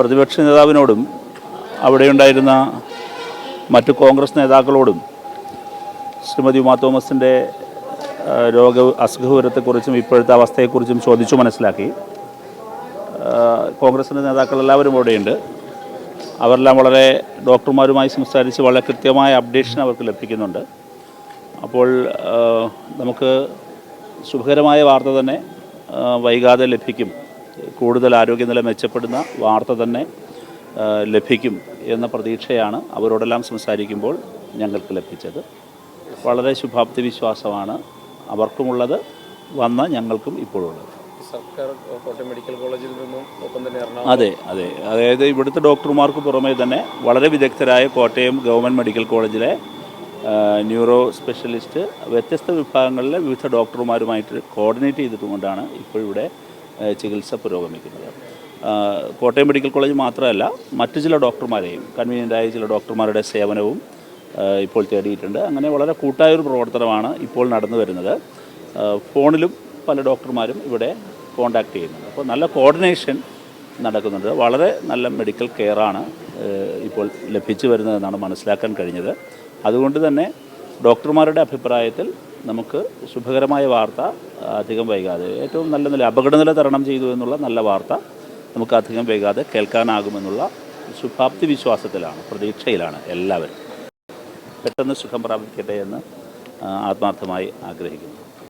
പ്രതിപക്ഷ നേതാവിനോടും അവിടെയുണ്ടായിരുന്ന മറ്റു കോൺഗ്രസ് നേതാക്കളോടും ശ്രീമതി ഉമാ തോമസിൻ്റെ അസുഖവിവരത്തെക്കുറിച്ചും ഇപ്പോഴത്തെ അവസ്ഥയെക്കുറിച്ചും ചോദിച്ചു മനസ്സിലാക്കി. കോൺഗ്രസിൻ്റെ നേതാക്കളെല്ലാവരും അവിടെയുണ്ട്. അവരെല്ലാം വളരെ ഡോക്ടർമാരുമായി സംസാരിച്ച് വളരെ കൃത്യമായ അപ്ഡേഷൻ അവർക്ക് ലഭിക്കുന്നുണ്ട്. അപ്പോൾ നമുക്ക് ശുഭകരമായ വാർത്ത തന്നെ വൈകാതെ ലഭിക്കും. കൂടുതൽ ആരോഗ്യനില മെച്ചപ്പെടുന്ന വാർത്ത തന്നെ ലഭിക്കും എന്ന പ്രതീക്ഷയാണ് അവരോടെല്ലാം സംസാരിക്കുമ്പോൾ ഞങ്ങൾക്ക് ലഭിച്ചത്. വളരെ ശുഭാപ്തി വിശ്വാസമാണ് അവർക്കുമുള്ളത്, വന്ന ഞങ്ങൾക്കും ഇപ്പോഴുള്ളത്. സർക്കാർ കോട്ടയം മെഡിക്കൽ കോളേജിൽ നിന്നും ഒപ്പം തന്നെ അതെ, അതായത് ഇവിടുത്തെ ഡോക്ടർമാർക്ക് പുറമേ തന്നെ വളരെ വിദഗ്ധരായ കോട്ടയം ഗവൺമെൻറ് മെഡിക്കൽ കോളേജിലെ ന്യൂറോ സ്പെഷ്യലിസ്റ്റ് വ്യത്യസ്ത വിഭാഗങ്ങളിലെ വിവിധ ഡോക്ടർമാരുമായിട്ട് കോർഡിനേറ്റ് ചെയ്തിട്ടുകൊണ്ടാണ് ഇപ്പോഴിവിടെ ചികിത്സ പുരോഗമിക്കുന്നത്. കോട്ടയം മെഡിക്കൽ കോളേജ് മാത്രമല്ല, മറ്റു ചില ഡോക്ടർമാരെയും കൺവീനിയൻ്റായ ചില ഡോക്ടർമാരുടെ സേവനവും ഇപ്പോൾ തേടിയിട്ടുണ്ട്. അങ്ങനെ വളരെ കൂട്ടായൊരു പ്രവർത്തനമാണ് ഇപ്പോൾ നടന്നു വരുന്നത്. ഫോണിലും പല ഡോക്ടർമാരും ഇവിടെ കോൺടാക്റ്റ് ചെയ്യുന്നുണ്ട്. അപ്പോൾ നല്ല കോർഡിനേഷൻ നടക്കുന്നുണ്ട്. വളരെ നല്ല മെഡിക്കൽ കെയറാണ് ഇപ്പോൾ ലഭിച്ചു വരുന്നതെന്നാണ് മനസ്സിലാക്കാൻ കഴിഞ്ഞത്. അതുകൊണ്ട് തന്നെ ഡോക്ടർമാരുടെ അഭിപ്രായത്തിൽ നമുക്ക് ശുഭകരമായ വാർത്ത അധികം വൈകാതെ, ഏറ്റവും നല്ല നില അപകടനില തരണം ചെയ്തു എന്നുള്ള നല്ല വാർത്ത നമുക്ക് അധികം വൈകാതെ കേൾക്കാനാകുമെന്നുള്ള ശുഭാപ്തി വിശ്വാസത്തിലാണ്, പ്രതീക്ഷയിലാണ് എല്ലാവരും. പെട്ടെന്ന് സുഖം പ്രാപിക്കട്ടെ എന്ന് ആത്മാർത്ഥമായി ആഗ്രഹിക്കുന്നു.